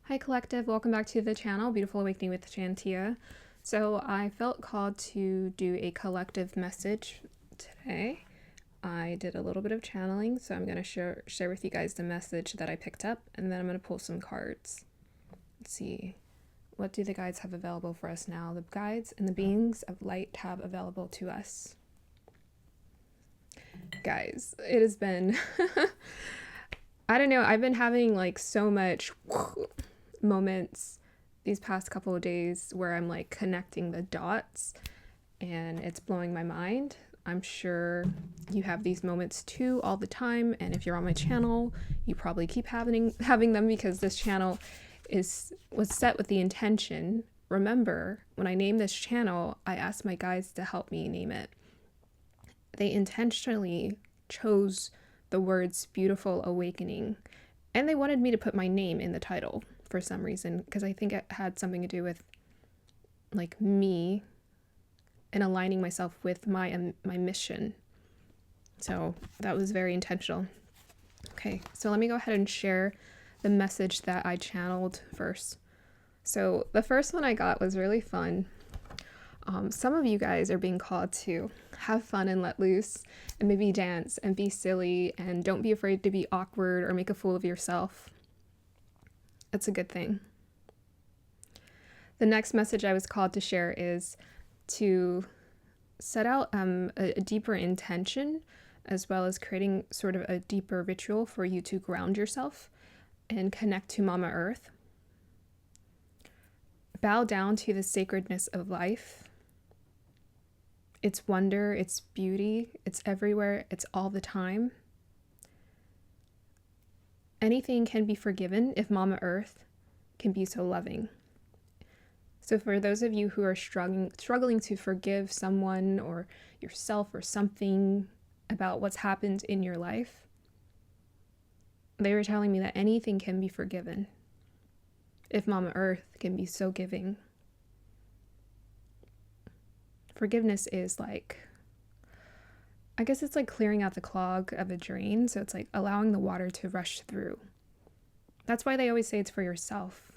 Hi Collective, welcome back to the channel, Beautiful Awakening with Shantia. So I felt called to do a collective message today. I did a little bit of channeling, so I'm going to share with you guys the message that I picked up, and then I'm going to pull some cards. Let's see, what do the guides have available for us now? The guides and the beings of light have available to us. Guys, it has been, I don't know, I've been having like so much moments these past couple of days where I'm like connecting the dots and it's blowing my mind. I'm sure you have these moments too all the time, and if you're on my channel, you probably keep having them because this channel was set with the intention. Remember, when I named this channel, I asked my guides to help me name it. They intentionally chose the words Beautiful Awakening, and they wanted me to put my name in the title for some reason, because I think it had something to do with like me and aligning myself with my mission. So that was very intentional. Okay, so let me go ahead and share the message that I channeled first. So the first one I got was really fun. Some of you guys are being called to have fun and let loose and maybe dance and be silly, and don't be afraid to be awkward or make a fool of yourself. That's a good thing. The next message I was called to share is to set out a deeper intention, as well as creating sort of a deeper ritual for you to ground yourself and connect to Mama Earth. Bow down to the sacredness of life. Its wonder, its beauty, it's everywhere, it's all the time. Anything can be forgiven if Mama Earth can be so loving. So for those of you who are struggling to forgive someone or yourself or something about what's happened in your life, they were telling me that anything can be forgiven if Mama Earth can be so giving. Forgiveness is like, I guess it's like clearing out the clog of a drain. So it's like allowing the water to rush through. That's why they always say it's for yourself.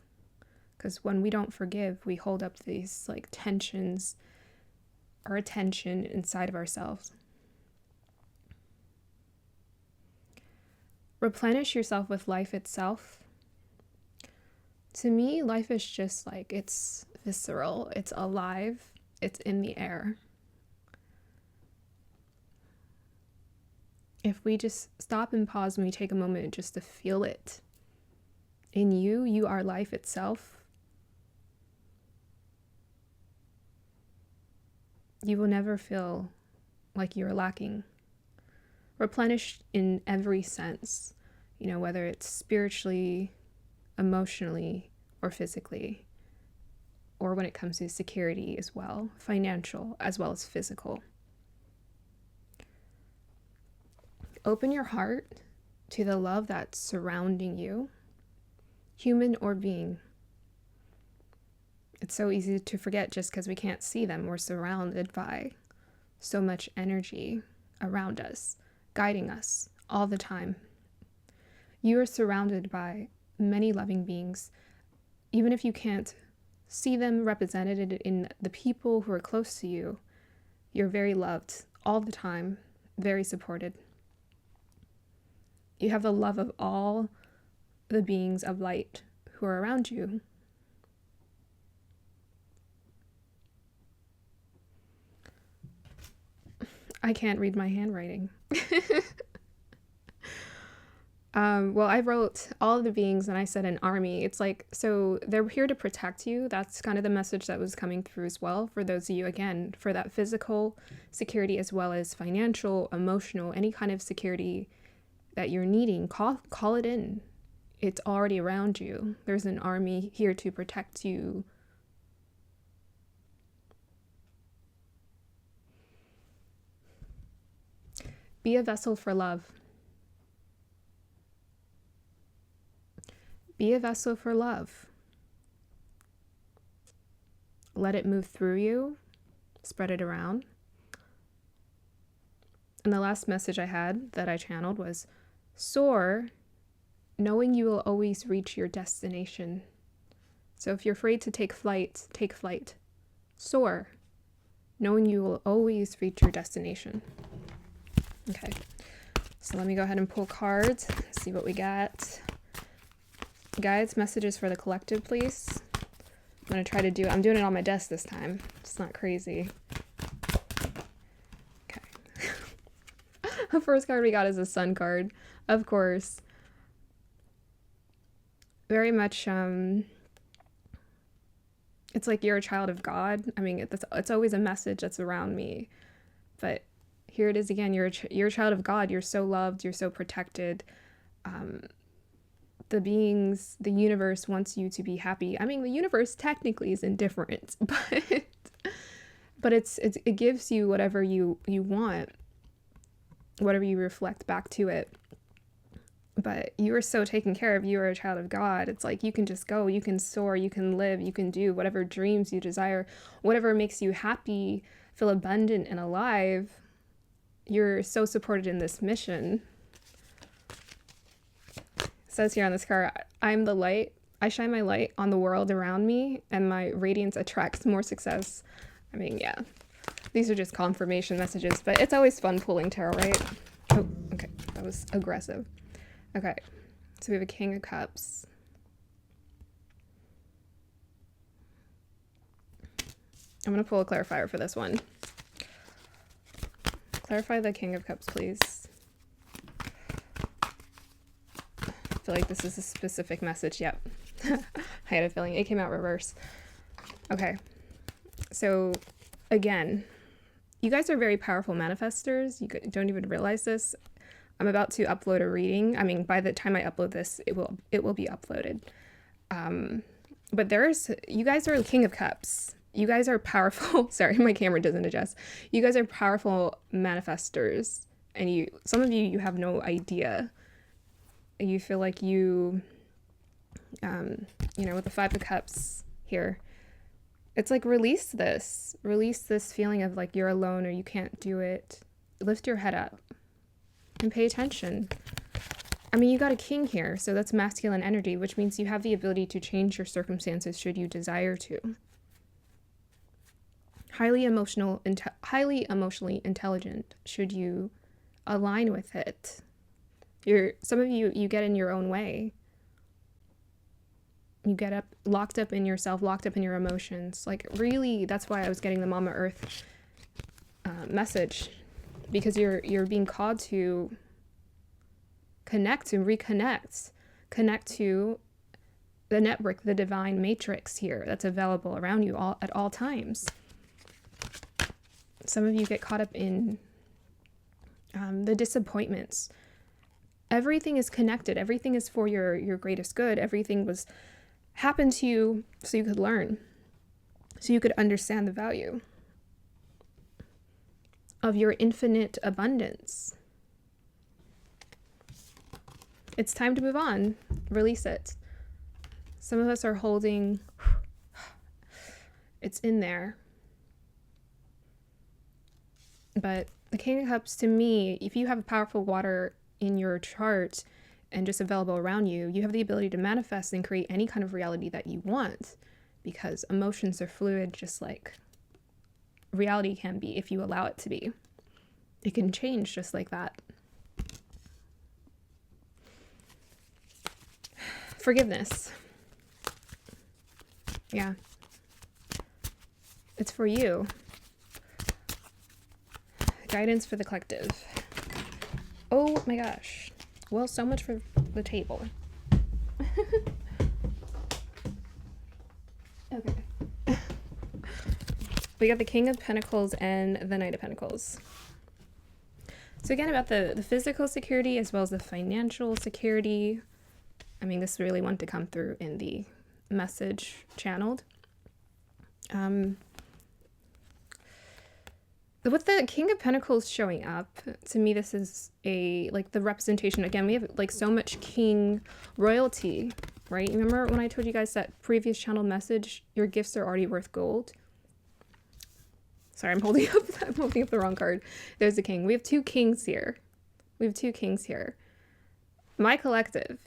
Because when we don't forgive, we hold up these like tensions or attention inside of ourselves. Replenish yourself with life itself. To me, life is just like, it's visceral, it's alive, it's in the air. If we just stop and pause and we take a moment just to feel it. In you, you are life itself. You will never feel like you're lacking. Replenished in every sense, whether it's spiritually, emotionally, or physically, or when it comes to security as well, financial as well as physical. Open your heart to the love that's surrounding you, human or being. It's so easy to forget just because we can't see them. We're surrounded by so much energy around us, guiding us all the time. You are surrounded by many loving beings. Even if you can't see them represented in the people who are close to you, you're very loved all the time, very supported. You have the love of all the beings of light who are around you. I can't read my handwriting. Well, I wrote all of the beings and I said an army. It's like, so they're here to protect you. That's kind of the message that was coming through as well for those of you, again, for that physical security as well as financial, emotional, any kind of security that you're needing. Call it in. It's already around you. There's an army here to protect you. Be a vessel for love. Be a vessel for love. Let it move through you. Spread it around. And the last message I had that I channeled was soar, knowing you will always reach your destination. So if you're afraid to take flight, take flight. Soar, knowing you will always reach your destination. Okay, so let me go ahead and pull cards, see what we got. Guides, messages for the collective, please. I'm going to try to I'm doing it on my desk this time. It's not crazy. Okay. The first card we got is a sun card, of course. Very much, it's like you're a child of God. I mean, it's always a message that's around me. But here it is again. You're a child of God. You're so loved. You're so protected. The beings, the universe wants you to be happy. I mean, the universe technically is indifferent, but it gives you whatever you want, whatever you reflect back to it. But you are so taken care of. You are a child of God. It's like you can just go, you can soar, you can live, you can do whatever dreams you desire, whatever makes you happy, feel abundant and alive. You're so supported in this mission. It says here on this card, I'm the light. I shine my light on the world around me, and my radiance attracts more success. I mean, yeah, these are just confirmation messages, but it's always fun pulling tarot, right? Oh, okay, that was aggressive. Okay, so we have a King of Cups. I'm going to pull a clarifier for this one. Clarify the King of Cups, please. I feel like this is a specific message. Yep. I had a feeling it came out reverse. Okay, so again, you guys are very powerful manifestors. You don't even realize this. I'm about to upload a reading. I mean, by the time I upload this, it will be uploaded. But you guys are the King of Cups. You guys are powerful. Sorry, my camera doesn't adjust. You guys are powerful manifestors, and some of you have no idea. You feel like with the Five of Cups here, it's like release this feeling of like you're alone or you can't do it. Lift your head up and pay attention. I mean, you got a king here, so that's masculine energy, which means you have the ability to change your circumstances should you desire to. Highly emotionally intelligent should you align with it. Some of you get in your own way. You get locked up in yourself, locked up in your emotions. Like really, that's why I was getting the Mama Earth message. Because you're being called to connect and reconnect, connect to the network, the divine matrix here that's available around you at all times. Some of you get caught up in the disappointments. Everything is connected. Everything is for your greatest good. Everything happened to you so you could learn, so you could understand the value of your infinite abundance. It's time to move on. Release it. Some of us are holding, it's in there. But the King of Cups, to me, if you have a powerful water in your chart and just available around you, you have the ability to manifest and create any kind of reality that you want, because emotions are fluid, just like reality can be if you allow it to be. It can change just like that. Forgiveness. Yeah. It's for you. Guidance for the collective. Oh my gosh. Well, so much for the table. Okay. We got the King of Pentacles and the Knight of Pentacles. So again, about the physical security as well as the financial security. I mean, this really wanted to come through in the message channeled. With the King of Pentacles showing up, to me, this is the representation. Again, we have like so much king royalty, right? Remember when I told you guys that previous channel message, your gifts are already worth gold? Sorry, I'm holding up the wrong card. There's the king. We have two kings here. My collective,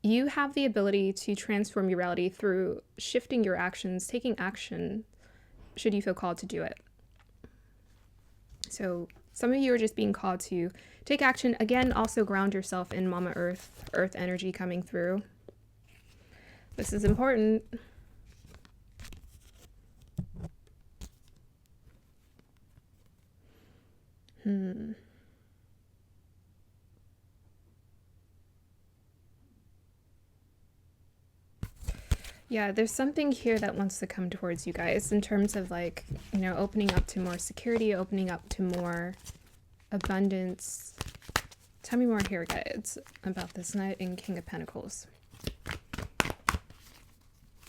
you have the ability to transform your reality through shifting your actions, taking action, should you feel called to do it. So some of you are just being called to take action. Again, also ground yourself in Mama Earth, Earth energy coming through. This is important. Yeah, there's something here that wants to come towards you guys in terms of like, you know, opening up to more security, opening up to more abundance. Tell me more here, guys, about this Knight and King of Pentacles.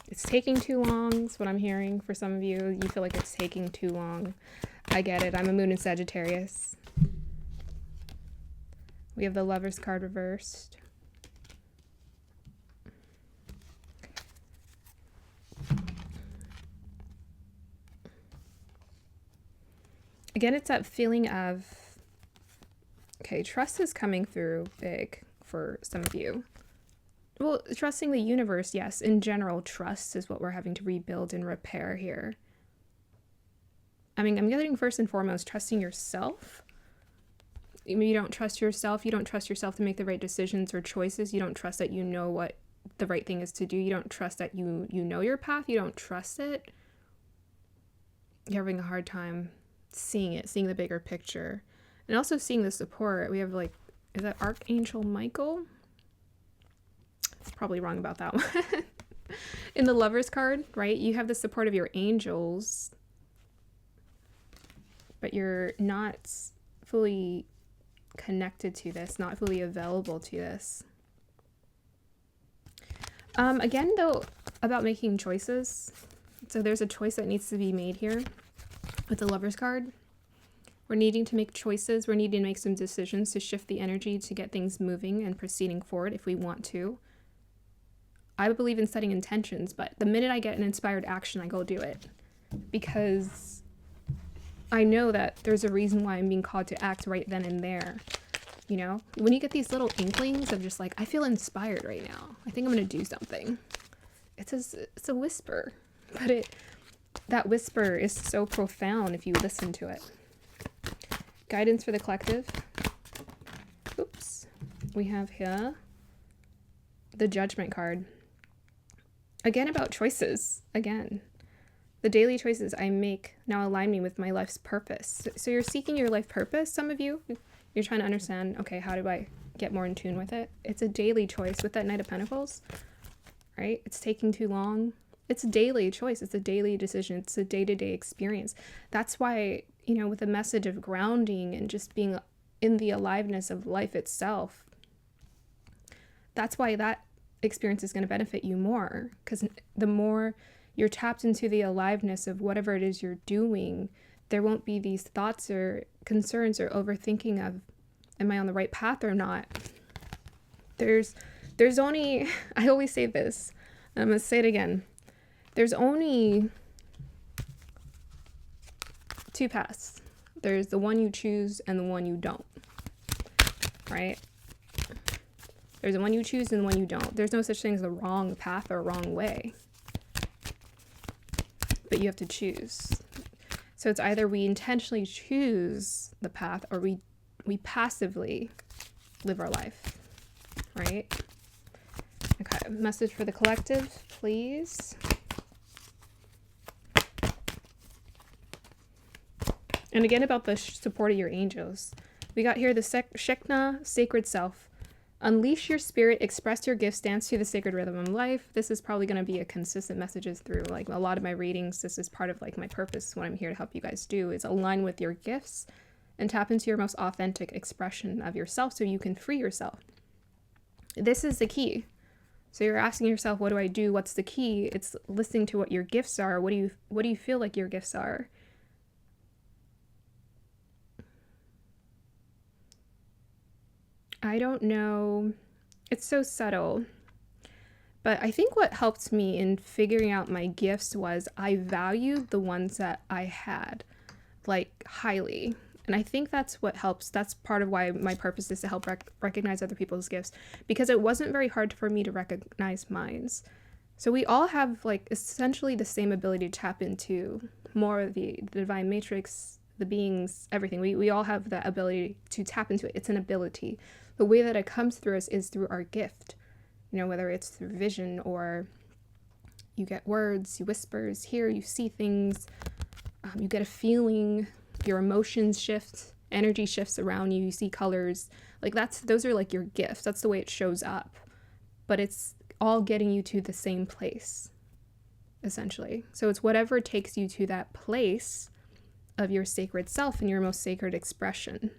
It's taking too long, is what I'm hearing for some of you. You feel like it's taking too long. I get it. I'm a moon in Sagittarius. We have the Lovers card reversed. Again, it's that feeling of, okay, trust is coming through big for some of you. Well, trusting the universe, yes. In general, trust is what we're having to rebuild and repair here. I mean, I'm getting first and foremost, trusting yourself. You don't trust yourself. You don't trust yourself to make the right decisions or choices. You don't trust that you know what the right thing is to do. You don't trust that you know your path. You don't trust it. You're having a hard time seeing it, seeing the bigger picture. And also seeing the support. We have like, is that Archangel Michael? Probably wrong about that one. In the Lovers card, right? You have the support of your angels, but you're not fully connected to this, not fully available to this. Again, though, about making choices. So there's a choice that needs to be made here with the Lovers card. We're needing to make choices. We're needing to make some decisions to shift the energy to get things moving and proceeding forward if we want to. I believe in setting intentions, but the minute I get an inspired action, I go do it. Because I know that there's a reason why I'm being called to act right then and there. You know, when you get these little inklings of just like, I feel inspired right now. I think I'm going to do something. It's a whisper, but that whisper is so profound if you listen to it. Guidance for the collective. Oops. We have here the Judgment card. Again, about choices. Again, the daily choices I make now align me with my life's purpose. So you're seeking your life purpose. Some of you, you're trying to understand, okay, how do I get more in tune with it? It's a daily choice with that Knight of Pentacles, right? It's taking too long. It's a daily choice. It's a daily decision. It's a day-to-day experience. That's why, you know, with the message of grounding and just being in the aliveness of life itself, that's why that experience is going to benefit you more, because the more you're tapped into the aliveness of whatever it is you're doing, there won't be these thoughts or concerns or overthinking of, am I on the right path or not? There's only, I always say this, I'm going to say it again. There's only two paths. There's the one you choose and the one you don't, right? There's the one you choose and the one you don't. There's no such thing as a wrong path or wrong way. But you have to choose. So it's either we intentionally choose the path or we passively live our life, right? Okay, message for the collective, please. And again, about the support of your angels. We got here the Shekinah, sacred self. Unleash your spirit, express your gifts, dance to the sacred rhythm of life. This is probably going to be a consistent messages through like a lot of my readings. This is part of like my purpose. What I'm here to help you guys do is align with your gifts and tap into your most authentic expression of yourself so you can free yourself. This is the key. So you're asking yourself, what do I do? What's the key? It's listening to what your gifts are. What do you feel like your gifts are? I don't know. It's so subtle. But I think what helped me in figuring out my gifts was I valued the ones that I had, like, highly. And I think that's what helps. That's part of why my purpose is to help recognize other people's gifts, because it wasn't very hard for me to recognize mine. So we all have like essentially the same ability to tap into more of the divine matrix, the beings, everything. We all have the ability to tap into it. It's an ability. The way that it comes through us is through our gift, whether it's through vision or you get words, you whispers, you see things, you get a feeling, your emotions shift, energy shifts around you, you see colors. Like those are like your gifts. That's the way it shows up. But it's all getting you to the same place, essentially. So it's whatever takes you to that place of your sacred self and your most sacred expression.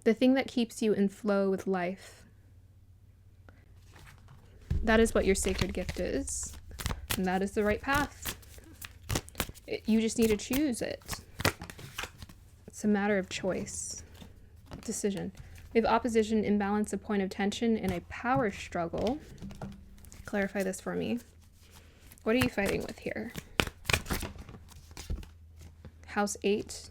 The thing that keeps you in flow with life. That is what your sacred gift is. And that is the right path. You just need to choose it. It's a matter of choice. Decision. We have opposition, imbalance, a point of tension, and a power struggle. Clarify this for me. What are you fighting with here? House 8.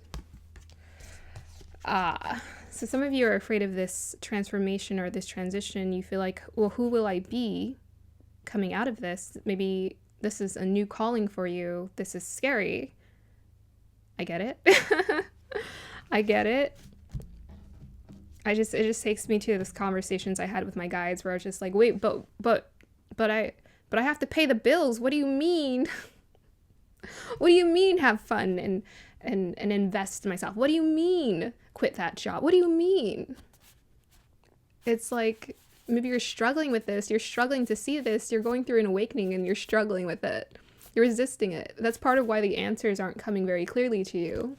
So some of you are afraid of this transformation or this transition. You feel like, well, who will I be coming out of this? Maybe this is a new calling for you. This is scary. I get it. I get it. It just takes me to those conversations I had with my guides where I was just like, wait, but I have to pay the bills. What do you mean? What do you mean have fun and invest in myself? What do you mean quit that job? What do you mean? It's like, maybe you're struggling with this. You're struggling to see this. You're going through an awakening and you're struggling with it. You're resisting it. That's part of why the answers aren't coming very clearly to you.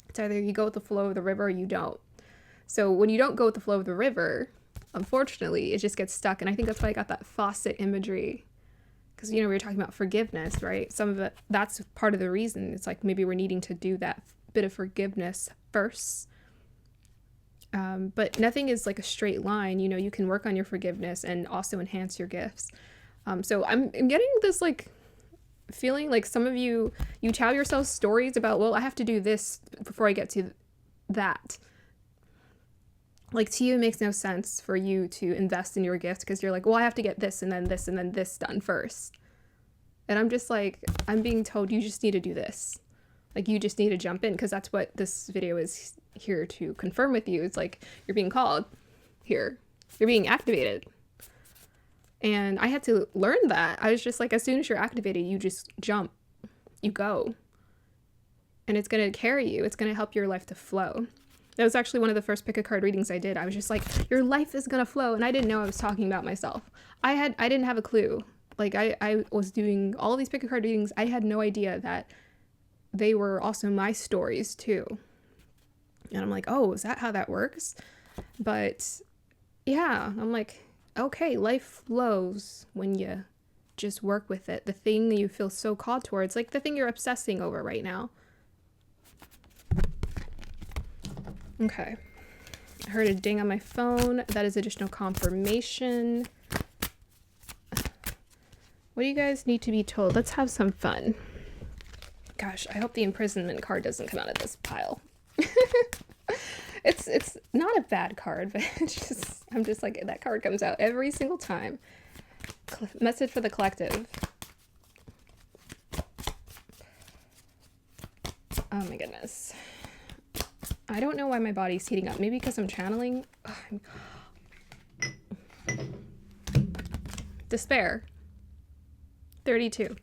It's either you go with the flow of the river or you don't. So when you don't go with the flow of the river, unfortunately, it just gets stuck. And I think that's why I got that faucet imagery. Because, we were talking about forgiveness, right? Some of it, that's part of the reason. It's like maybe we're needing to do that bit of forgiveness first. But nothing is like a straight line. You can work on your forgiveness and also enhance your gifts. So I'm getting this like feeling like some of you tell yourself stories about, well, I have to do this before I get to that. Like to you, it makes no sense for you to invest in your gift because you're like, well, I have to get this and then this and then this done first. And I'm just like, I'm being told you just need to do this. Like you just need to jump in because that's what this video is here to confirm with you. It's like you're being called here. You're being activated. And I had to learn that. I was just like, as soon as you're activated, you just jump. You go. And it's going to carry you. It's going to help your life to flow. That was actually one of the first pick a card readings I did. I was just like, your life is going to flow. And I didn't know I was talking about myself. I didn't have a clue. Like I was doing all these pick a card readings. I had no idea that they were also my stories too. And I'm like, oh, is that how that works? But yeah, I'm like, okay, life flows when you just work with it. The thing that you feel so called towards, like the thing you're obsessing over right now. Okay. I heard a ding on my phone. That is additional confirmation. What do you guys need to be told? Let's have some fun. Gosh, I hope the imprisonment card doesn't come out of this pile. It's not a bad card, but I'm just like, that card comes out every single time. Message for the collective. Oh my goodness. I don't know why my body's heating up. Maybe because I'm channeling. Despair. 32.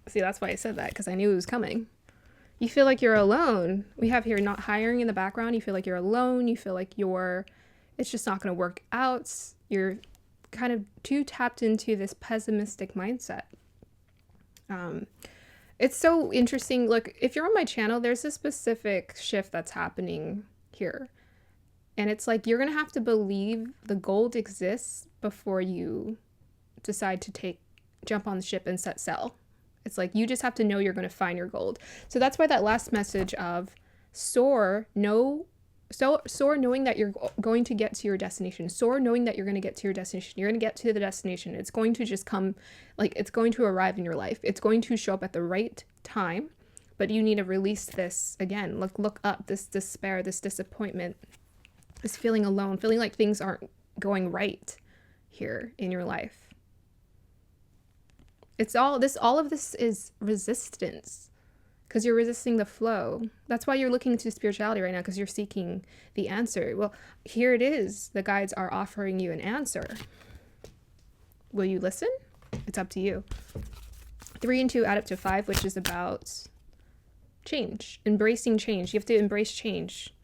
See, that's why I said that, because I knew it was coming. You feel like you're alone. We have here not hiring in the background. You feel like you're alone. You feel like it's just not going to work out. You're kind of too tapped into this pessimistic mindset. It's so interesting. Look, if you're on my channel, there's a specific shift that's happening here. And it's like, you're going to have to believe the gold exists before you decide to jump on the ship and set sail. It's like, you just have to know you're going to find your gold. So that's why that last message of soar knowing that you're going to get to your destination. Soar knowing that you're going to get to your destination. You're going to get to the destination. It's going to just come, like, it's going to arrive in your life. It's going to show up at the right time. But you need to release this again. Look up, this despair, this disappointment, this feeling alone, feeling like things aren't going right here in your life. All of this is resistance, because you're resisting the flow. That's why you're looking to spirituality right now, because you're seeking the answer. Well, here it is. The guides are offering you an answer. Will you listen? It's up to you. 3 and 2 add up to 5, which is about change, embracing change. You have to embrace change.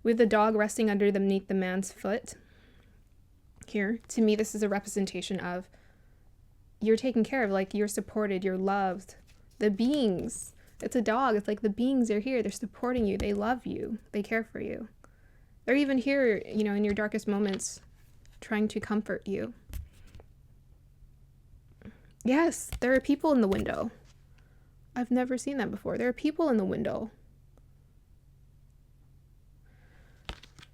With the dog resting underneath the man's foot here, to me, this is a representation of you're taken care of, like you're supported, you're loved. The beings, it's a dog. It's like the beings are here. They're supporting you. They love you. They care for you. They're even here, you know, in your darkest moments, trying to comfort you. Yes, there are people in the window. I've never seen that before. There are people in the window.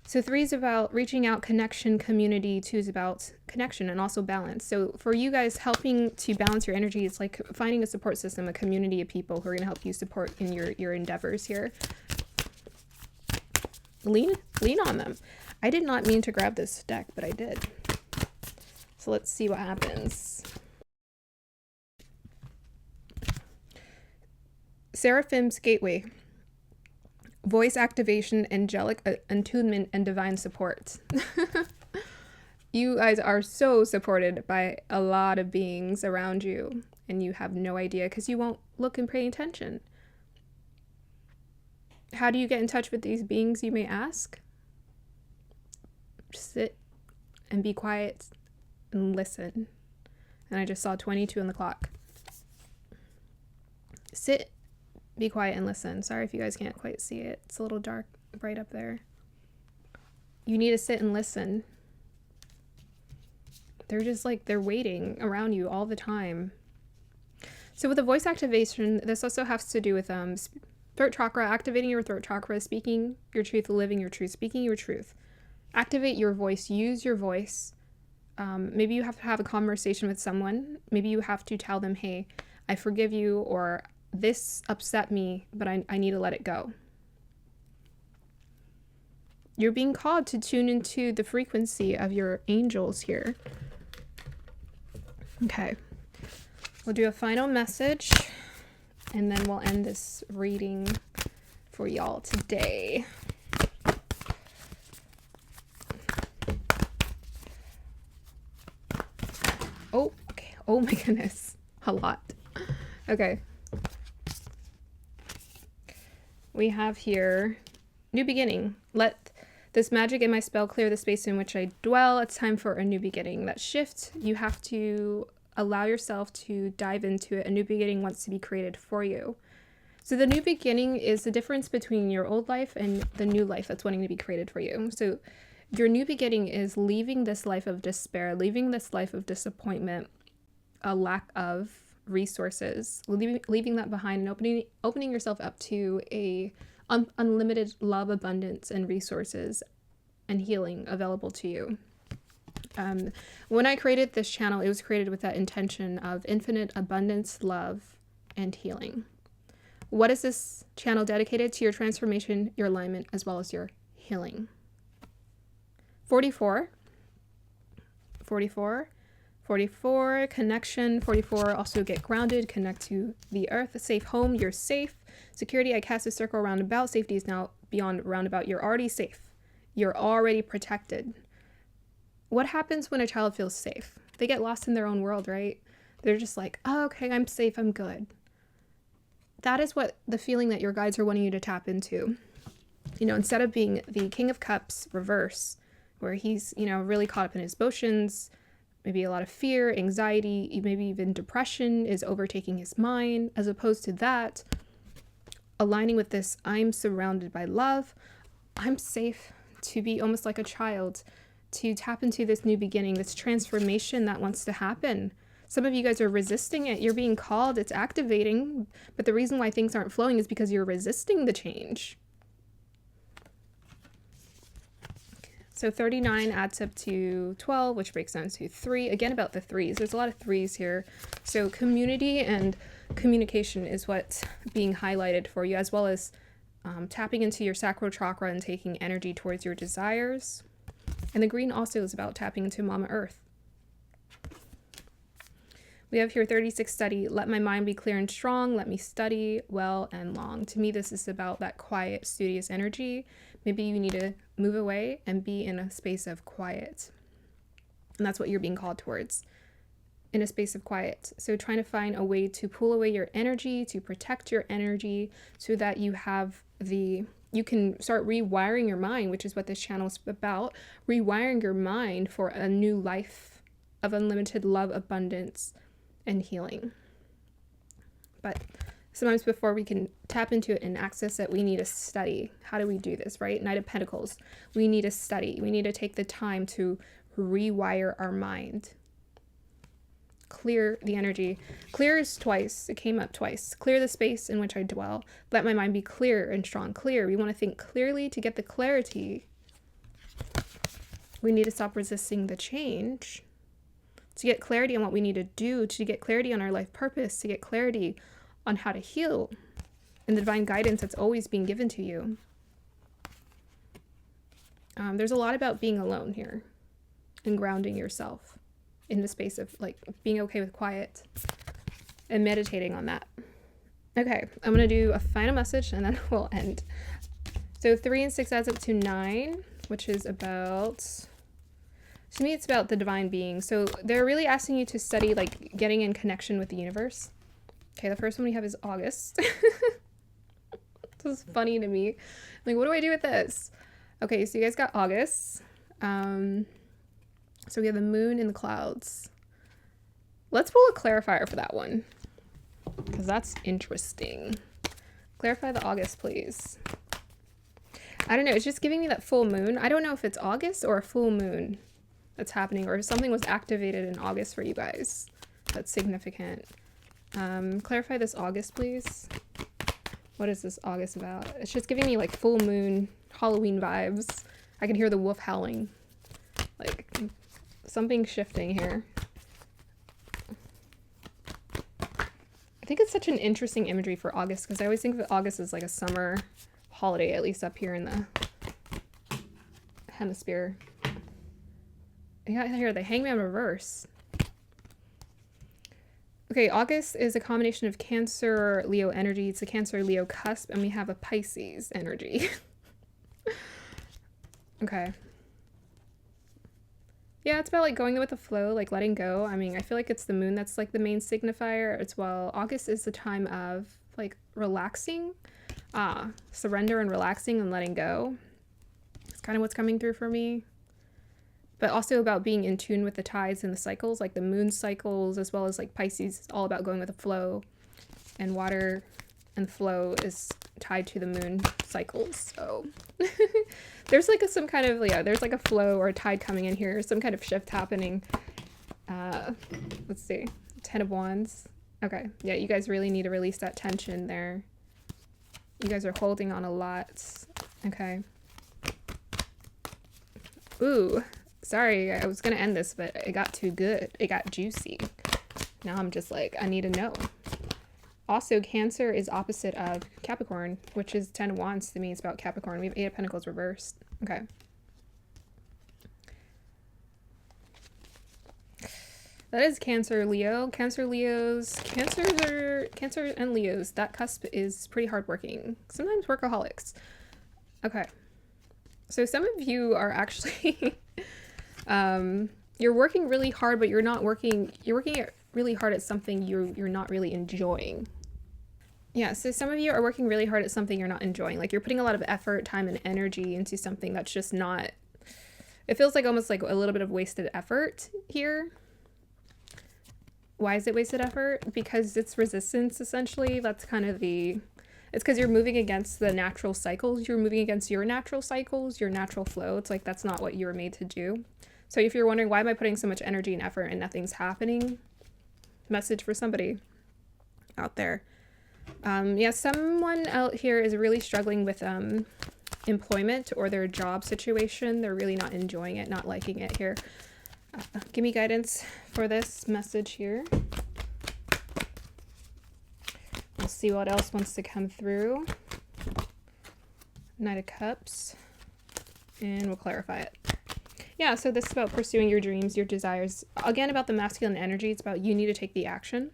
So 3 is about reaching out, connection, community. 2 is about connection and also balance. So for you guys, helping to balance your energy, it's like finding a support system, a community of people who are going to help you support in your endeavors here. Lean on them. I did not mean to grab this deck, but I did. So let's see what happens. Seraphim's Gateway. Voice activation, angelic attunement, and divine support. You guys are so supported by a lot of beings around you, and you have no idea because you won't look and pay attention. How do you get in touch with these beings, you may ask? Just sit and be quiet and listen. And I just saw 22 on the clock. Sit, be quiet, and listen. Sorry if you guys can't quite see it. It's a little dark right up there. You need to sit and listen. They're just like, they're waiting around you all the time. So with the voice activation, this also has to do with throat chakra, activating your throat chakra, speaking your truth, living your truth, speaking your truth. Activate your voice, use your voice. Maybe you have to have a conversation with someone. Maybe you have to tell them, hey, I forgive you, or this upset me, but I need to let it go. You're being called to tune into the frequency of your angels here. Okay. We'll do a final message, and then we'll end this reading for y'all today. Oh, okay. Oh my goodness. A lot. Okay. We have here, new beginning. Let this magic in my spell clear the space in which I dwell. It's time for a new beginning. That shift, you have to allow yourself to dive into it. A new beginning wants to be created for you. So the new beginning is the difference between your old life and the new life that's wanting to be created for you. So your new beginning is leaving this life of despair, leaving this life of disappointment, a lack of resources, leaving that behind, and opening yourself up to a unlimited love, abundance, and resources and healing available to you. When I created this channel, it was created with that intention of infinite abundance, love, and healing. What is this channel dedicated to? Your transformation, your alignment, as well as your healing. 44, connection. 44, also get grounded, connect to the earth. A safe home, you're safe. Security, I cast a circle around about. Safety is now beyond roundabout. You're already safe. You're already protected. What happens when a child feels safe? They get lost in their own world, right? They're just like, oh, okay, I'm safe, I'm good. That is what the feeling that your guides are wanting you to tap into. You know, instead of being the King of Cups reverse, where he's, you know, really caught up in his emotions, maybe a lot of fear, anxiety, maybe even depression is overtaking his mind. As opposed to that, aligning with this, I'm surrounded by love. I'm safe, to be almost like a child, to tap into this new beginning, this transformation that wants to happen. Some of you guys are resisting it. You're being called, it's activating, but the reason why things aren't flowing is because you're resisting the change. So 39 adds up to 12, which breaks down to 3. Again, about the 3s. There's a lot of 3s here. So community and communication is what's being highlighted for you, as well as tapping into your sacral chakra and taking energy towards your desires. And the green also is about tapping into Mama Earth. We have here 36 study. Let my mind be clear and strong. Let me study well and long. To me, this is about that quiet, studious energy. Maybe you need to move away and be in a space of quiet. And that's what you're being called towards, in a space of quiet. So trying to find a way to pull away your energy, to protect your energy, so that you have you can start rewiring your mind, which is what this channel is about. Rewiring your mind for a new life of unlimited love, abundance, and healing. But sometimes before we can tap into it and access it, we need to study. How do we do this, right? Knight of Pentacles. We need to study. We need to take the time to rewire our mind. Clear the energy. Clear is twice. It came up twice. Clear the space in which I dwell. Let my mind be clear and strong. Clear. We want to think clearly to get the clarity. We need to stop resisting the change. To get clarity on what we need to do, to get clarity on our life purpose, to get clarity on how to heal, and the divine guidance that's always being given to you. There's a lot about being alone here and grounding yourself in the space of like being okay with quiet and meditating on that. Okay, I'm going to do a final message and then we'll end. So 3 and 6 adds up to 9, which is about... To me, it's about the divine being. So they're really asking you to study, like, getting in connection with the universe. Okay, the first one we have is August. This is funny to me. Like, what do I do with this? Okay, so you guys got August. So we have the moon in the clouds. Let's pull a clarifier for that one, because that's interesting. Clarify the August, please. I don't know. It's just giving me that full moon. I don't know if it's August or a full moon that's happening, or if something was activated in August for you guys that's significant. Clarify this August, please. What is this August about? It's just giving me like full moon Halloween vibes. I can hear the wolf howling, like something shifting here. I think it's such an interesting imagery for August, because I always think that August is like a summer holiday, at least up here in the hemisphere. I got here the Hangman reverse. Okay, August is a combination of Cancer, Leo energy. It's a Cancer, Leo cusp, and we have a Pisces energy. Okay. Yeah, it's about like going with the flow, like letting go. I mean, I feel like it's the moon that's like the main signifier as well. August is the time of like relaxing, surrender and relaxing and letting go. It's kind of what's coming through for me. But also about being in tune with the tides and the cycles, like the moon cycles, as well as like Pisces, it's all about going with the flow. And water and flow is tied to the moon cycles. So there's like some kind of, yeah, there's like a flow or a tide coming in here, some kind of shift happening. Let's see, 10 of Wands. Okay, yeah, you guys really need to release that tension there. You guys are holding on a lot. Okay. Ooh. Sorry, I was going to end this, but it got too good. It got juicy. Now I'm just like, I need to know. Also, Cancer is opposite of Capricorn, which is 10 of Wands to me. It's about Capricorn. We have 8 of Pentacles reversed. Okay. That is Cancer, Leo. Cancer and Leos. That cusp is pretty hardworking. Sometimes workaholics. Okay. So some of you are actually... you're working really hard, but you're working really hard at something you're not really enjoying. Yeah, so some of you are working really hard at something you're not enjoying. Like you're putting a lot of effort, time, and energy into something that's just not, it feels like almost like a little bit of wasted effort here. Why is it wasted effort? Because it's resistance, essentially. That's kind of it's because you're moving against the natural cycles. You're moving against your natural cycles, your natural flow. It's like, that's not what you were made to do. So if you're wondering, why am I putting so much energy and effort and nothing's happening? Message for somebody out there. Yeah, someone out here is really struggling with employment or their job situation. They're really not enjoying it, not liking it here. Give me guidance for this message here. We'll see what else wants to come through. Knight of Cups. And we'll clarify it. Yeah, so this is about pursuing your dreams, your desires. Again, about the masculine energy. It's about you need to take the action.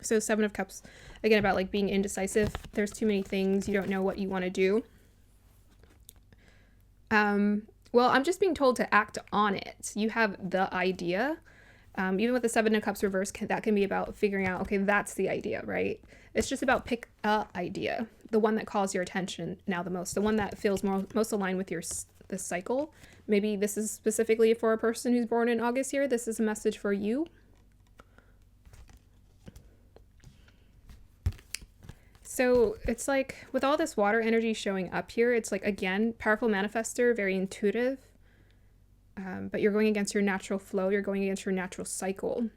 So 7 of Cups, again, about like being indecisive. There's too many things. You don't know what you want to do. Well, I'm just being told to act on it. You have the idea. Even with the 7 of Cups reverse, that can be about figuring out, okay, that's the idea, right? It's just about pick a idea. The one that calls your attention now the most. The one that feels most aligned with the cycle. Maybe this is specifically for a person who's born in August here. This is a message for you. So it's like with all this water energy showing up here, it's like, again, powerful manifester, very intuitive, but you're going against your natural flow. You're going against your natural cycle.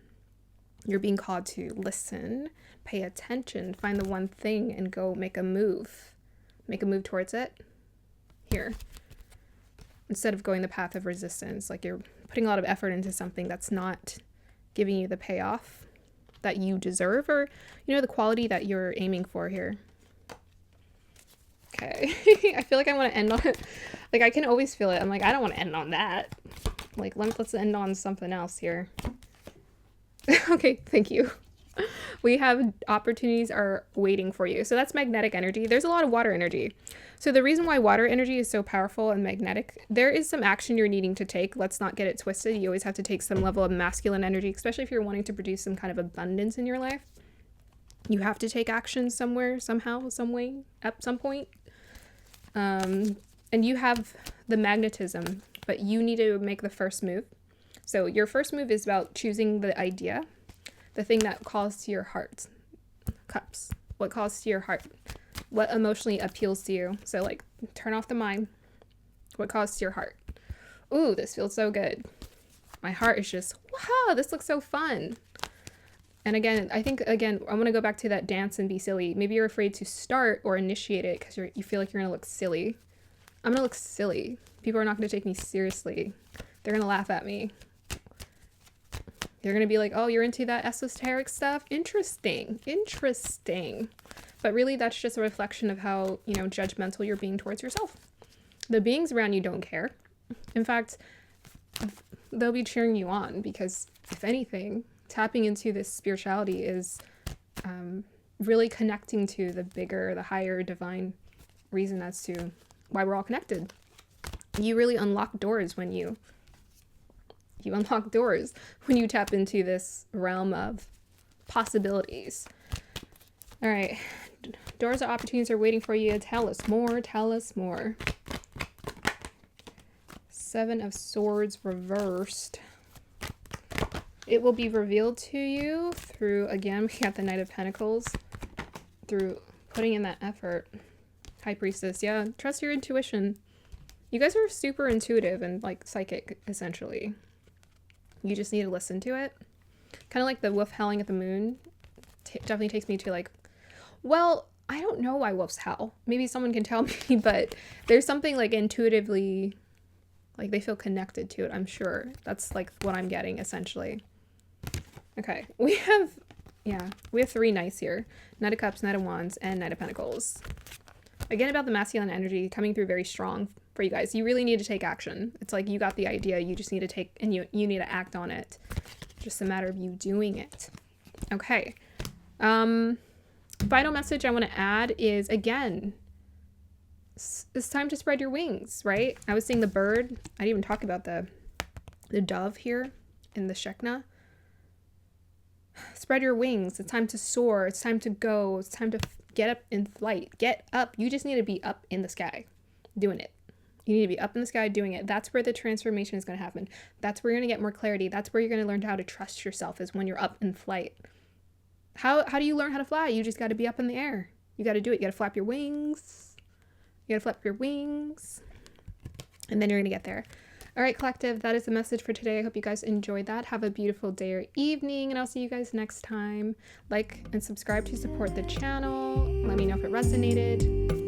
You're being called to listen, pay attention, find the one thing and go make a move towards it here. Instead of going the path of resistance, like you're putting a lot of effort into something that's not giving you the payoff that you deserve, or, you know, the quality that you're aiming for here. Okay. I feel like I want to end on it. Like, I can always feel it. I'm like, I don't want to end on that. Like, let's end on something else here. Okay, thank you. We have opportunities are waiting for you. So that's magnetic energy. There's a lot of water energy. So the reason why water energy is so powerful and magnetic, there is some action you're needing to take. Let's not get it twisted. You always have to take some level of masculine energy, especially if you're wanting to produce some kind of abundance in your life. You have to take action somewhere, somehow, some way, at some point. And you have the magnetism, but you need to make the first move. So your first move is about choosing the idea, the thing that calls to your heart. Cups. What calls to your heart? What emotionally appeals to you? So like, turn off the mind. What calls to your heart? Ooh, this feels so good. My heart is just, wow, this looks so fun. And again, I think, I'm going to go back to that dance and be silly. Maybe you're afraid to start or initiate it because you feel like you're going to look silly. I'm going to look silly. People are not going to take me seriously. They're going to laugh at me. They're going to be like, oh, you're into that esoteric stuff? Interesting. But really, that's just a reflection of how, you know, judgmental you're being towards yourself. The beings around you don't care. In fact, they'll be cheering you on because, if anything, tapping into this spirituality is really connecting to the bigger, the higher divine reason as to why we're all connected. You really unlock doors when you tap into this realm of possibilities. All right. Doors of opportunities are waiting for you. Tell us more. Tell us more. 7 of Swords reversed. It will be revealed to you through, again, we got the Knight of Pentacles, through putting in that effort. High Priestess. Yeah, trust your intuition. You guys are super intuitive and like psychic, essentially. You just need to listen to it. Kind of like the wolf howling at the moon. Definitely takes me to like, well, I don't know why wolves howl. Maybe someone can tell me, but there's something like intuitively, like they feel connected to it, I'm sure. That's like what I'm getting, essentially. Okay, we have 3 knights here. Knight of Cups, Knight of Wands, and Knight of Pentacles. Again, about the masculine energy coming through very strong for you guys. You really need to take action. It's like you got the idea, you just need to take, and you need to act on it. Just a matter of you doing it. Okay. Final message I want to add is, again, it's time to spread your wings, right? I was seeing the bird. I didn't even talk about the dove here in the Shekna. Spread your wings. It's time to soar. It's time to go. It's time to get up in flight. Get up. You just need to be up in the sky doing it. You need to be up in the sky doing it. That's where the transformation is going to happen. That's where you're going to get more clarity. That's where you're going to learn how to trust yourself, is when you're up in flight. How do you learn how to fly? You just got to be up in the air. You got to do it. You got to flap your wings. You got to flap your wings. And then you're going to get there. All right, collective, that is the message for today. I hope you guys enjoyed that. Have a beautiful day or evening, and I'll see you guys next time. Like and subscribe to support the channel. Let me know if it resonated.